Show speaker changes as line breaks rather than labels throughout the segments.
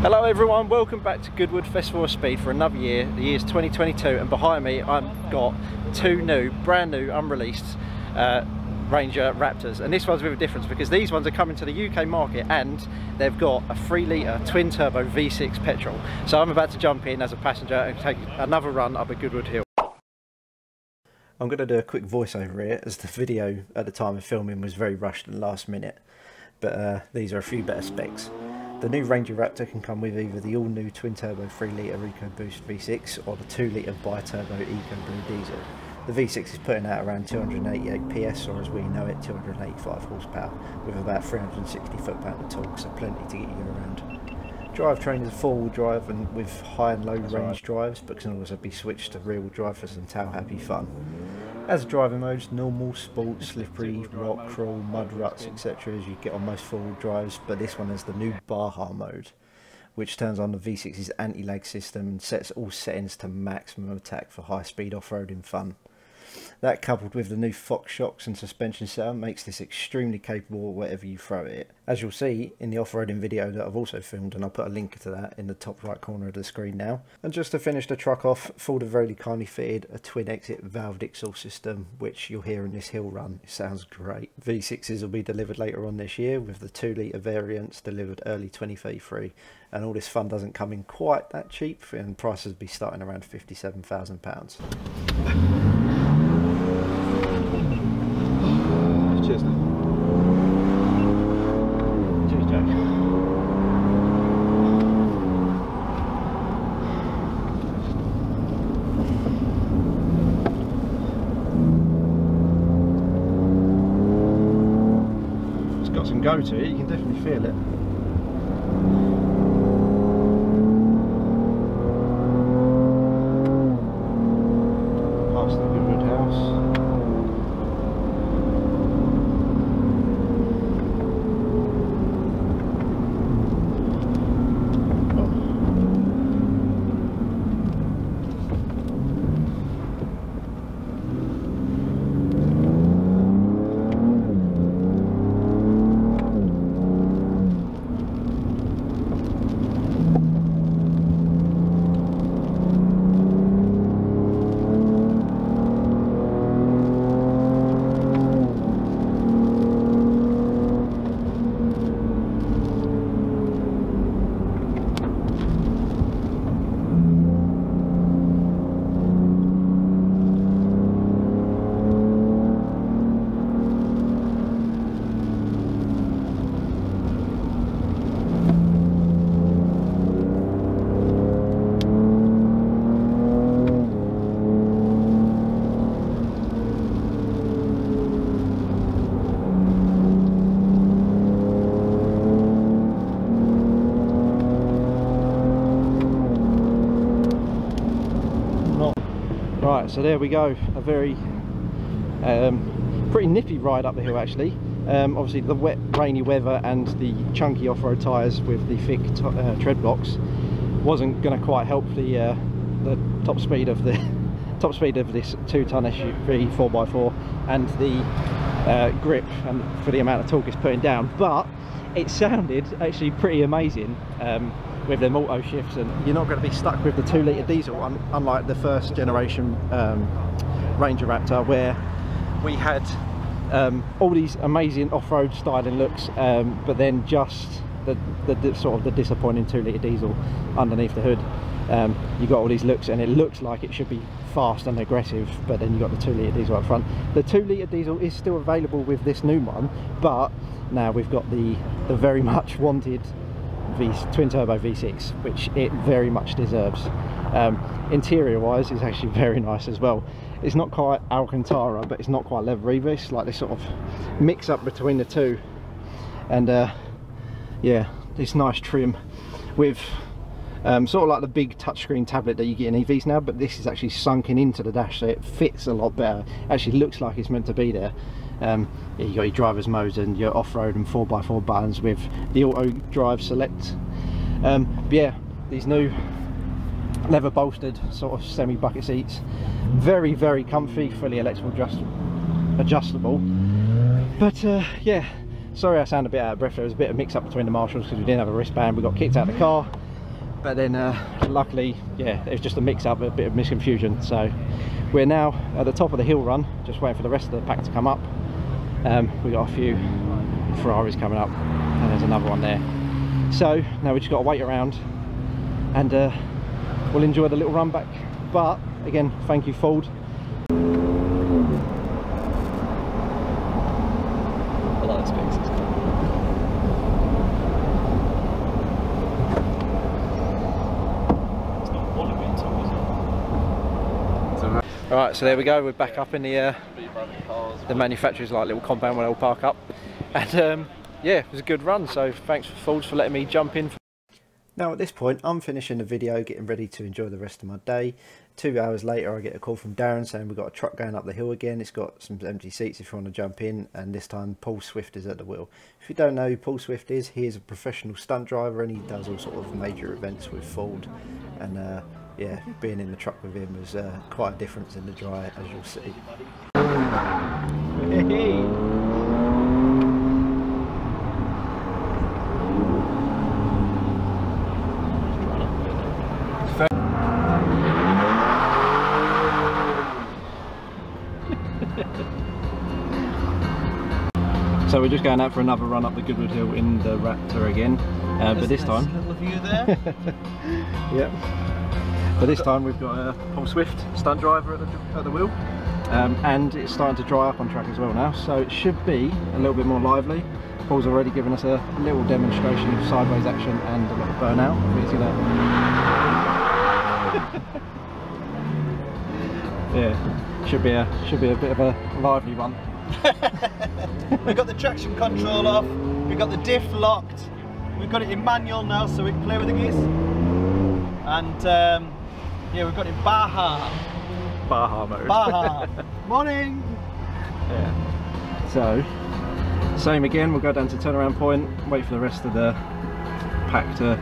Hello everyone, welcome back to Goodwood Festival of Speed for another year. The year's 2022, and behind me I've got two brand new, unreleased Ranger Raptors, and this one's with a difference because these ones are coming to the UK market and they've got a 3 litre twin turbo V6 petrol. So I'm about to jump in as a passenger and take another run up a Goodwood hill. I'm going to do a quick voiceover here as the video at the time of filming was very rushed and last minute, but these are a few better specs. The new Ranger Raptor can come with either the all-new twin-turbo 3 litre EcoBoost V6 or the 2 litre bi-turbo EcoBlue diesel. The V6 is putting out around 288 PS, or as we know it, 285 horsepower, with about 360 foot-pound of torque, so plenty to get you around. Drivetrain is four-wheel drive and with high and low range drives, but can also be switched to rear-wheel drive for some tail-happy fun. As driving modes, normal, sport, slippery, rock, crawl, mud ruts, etc. as you get on most four-wheel drives, but this one has the new Baja mode, which turns on the V6's anti-lag system and sets all settings to maximum attack for high-speed off-roading fun. That, coupled with the new Fox shocks and suspension setup, makes this extremely capable wherever you throw it. As you'll see in the off-roading video that I've also filmed, and I'll put a link to that in the top right corner of the screen now. And just to finish the truck off, Ford have very kindly fitted a twin exit valved exhaust system, which you'll hear in this hill run. It sounds great. V6s will be delivered later on this year, with the 2 litre variants delivered early 2033. And all this fun doesn't come in quite that cheap, and prices will be starting around £57,000. Cheers, Nick. Cheers, Jack. It's got some go to it, you can definitely feel it. Past the Goodwood house. Right, so there we go, a very pretty nippy ride up the hill actually. Obviously the wet, rainy weather and the chunky off-road tyres with the thick tread blocks wasn't going to quite help the top speed of this 2-ton SUV 4x4 and the grip and for the amount of torque it's putting down, but it sounded actually pretty amazing. With them auto shifts, and you're not going to be stuck with the 2 litre diesel, unlike the first generation Ranger Raptor, where we had all these amazing off-road styling looks, but then just the sort of the disappointing 2 litre diesel underneath the hood. You got all these looks and it looks like it should be fast and aggressive, but then you got the 2 litre diesel up front. The 2 litre diesel is still available with this new one, but now we've got the very much wanted twin turbo V6, which it very much deserves. Interior wise it's actually very nice as well. It's not quite Alcantara, but it's not quite leather either. It's like this sort of mix up between the two, and yeah, this nice trim with sort of like the big touchscreen tablet that you get in EVs now, but this is actually sunken into the dash, so it fits a lot better. Actually looks like it's meant to be there. Yeah, you got your driver's modes and your off-road and 4x4 buttons with the auto drive select. But yeah, these new leather bolstered sort of semi bucket seats, very comfy, fully electrical adjustable. But yeah, sorry I sound a bit out of breath. There was a bit of mix up between the marshals because we didn't have a wristband. We got kicked out of the car, but then luckily, yeah, it was just a mix-up, a bit of misconfusion. So we're now at the top of the hill run, just waiting for the rest of the pack to come up. We got a few Ferraris coming up, and there's another one there. So now we just got to wait around, and we'll enjoy the little run back. But again, thank you Ford. I like this mix. Alright, so there we go, we're back up in the manufacturer's like little compound where they'll park up, and yeah, it was a good run, so thanks for Fords for letting me jump in. Now at this point I'm finishing the video, getting ready to enjoy the rest of my day. 2 hours later I get a call from Darren saying we've got a truck going up the hill again. It's got some empty seats if you want to jump in, and this time Paul Swift is at the wheel. If you don't know who Paul Swift is, he is a professional stunt driver and he does all sort of major events with Ford, and yeah, being in the truck with him was quite a difference in the dry, as you'll see. Hey. So we're just going out for another run up the Goodwood Hill in the Raptor again, but this time.
Little view there.
Yep. But this time we've got Paul Swift, stunt driver at the wheel, and it's starting to dry up on track as well now, so it should be a little bit more lively. Paul's already given us a little demonstration of sideways action and a little burnout. I think it's gonna... yeah, should be a bit of a lively one.
We've got the traction control off, we've got the diff locked, we've got it in manual now so we can play with the gears, and yeah, we've got it Baja mode. Baja. Morning.
Yeah. So same again, we'll go down to turnaround point, wait for the rest of the pack to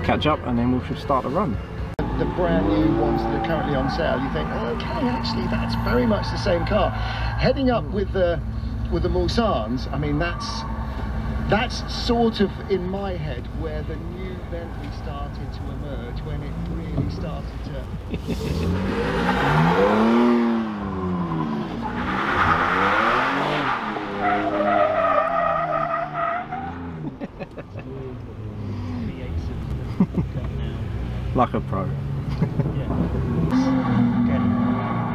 catch up, and then we should start the run.
The brand new ones that are currently on sale, you think, okay, actually that's very much the same car. Heading up with the Mulsannes, I mean that's sort of in my head where the new Bentley started to emerge, when it really started to
like a pro.
Okay.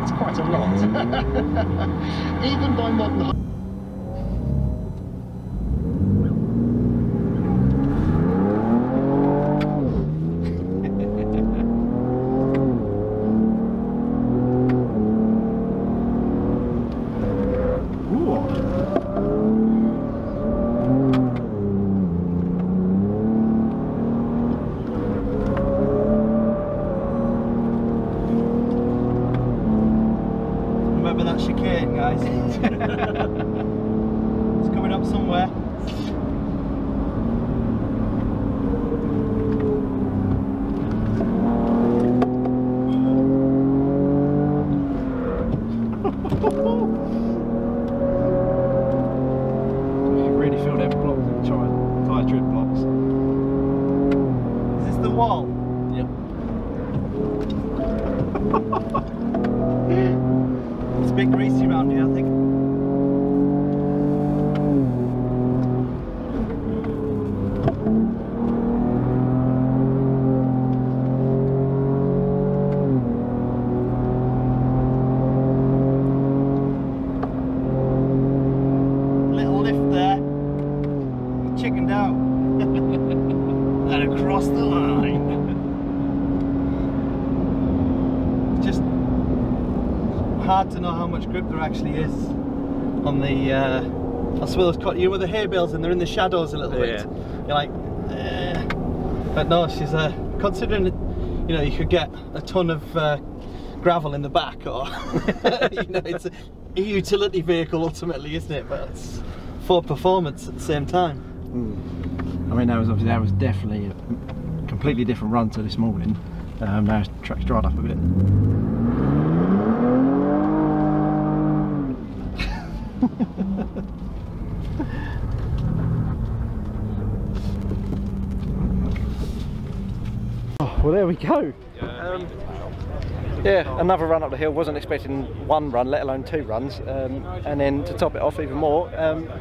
It's quite a lot. Even by modern...
chicane, guys. It's coming up somewhere.
You really feel them blocks, tyre tread blocks.
Is this the wall?
Yep.
It's a bit greasy around here, I think. Little lift there. Chickened out. And across the line. Just hard to know how much grip there actually is on the I suppose, you know, with the hay bales and they're in the shadows a little bit. You're like, but no, she's considering it, you know, you could get a ton of gravel in the back, or you know, it's a utility vehicle ultimately, isn't it? But it's for performance at the same time.
I mean, that was definitely a completely different run to this morning. Now the track's dried up a bit. Well, there we go. Yeah, another run up the hill. Wasn't expecting one run, let alone two runs. And then to top it off even more,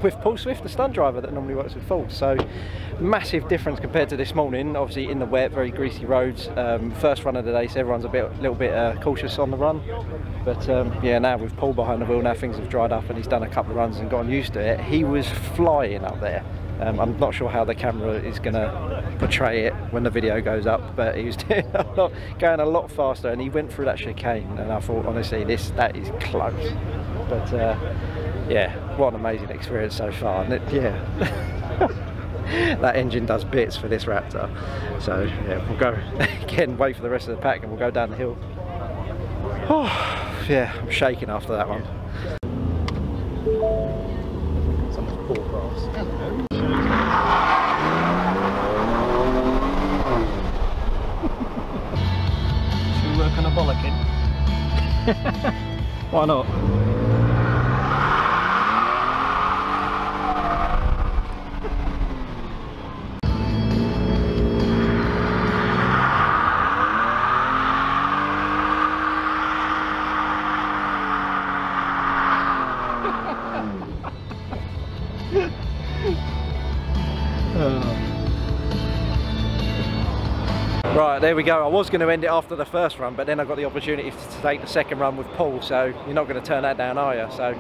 with Paul Swift, the stunt driver that normally works with Ford. So massive difference compared to this morning. Obviously in the wet, very greasy roads. First run of the day, so everyone's a little bit cautious on the run. But yeah, now with Paul behind the wheel, now things have dried up and he's done a couple of runs and gotten used to it. He was flying up there. I'm not sure how the camera is going to portray it when the video goes up, but he was doing going a lot faster, and he went through that chicane, and I thought, honestly, that is close. But yeah, what an amazing experience so far. And yeah, that engine does bits for this Raptor. So yeah, we'll go again, wait for the rest of the pack, and we'll go down the hill. Oh yeah, I'm shaking after that one.
Should we work on a bollocking?
Why not? Right, there we go. I was going to end it after the first run, but then I got the opportunity to take the second run with Paul, so you're not going to turn that down, are you? So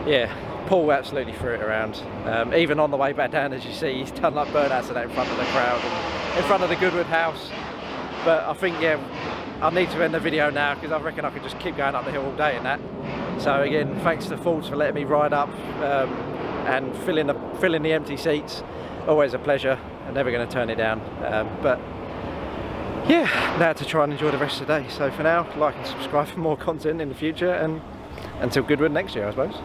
yeah, Paul absolutely threw it around. Even on the way back down, as you see, he's done like burnouts of that in front of the crowd and in front of the Goodwood house. But I think, yeah, I need to end the video now because I reckon I could just keep going up the hill all day in that. So again, thanks to Fords for letting me ride up and fill in the empty seats. Always a pleasure. I'm never going to turn it down. But yeah, now to try and enjoy the rest of the day. So for now, like and subscribe for more content in the future, and until Goodwood next year, I suppose.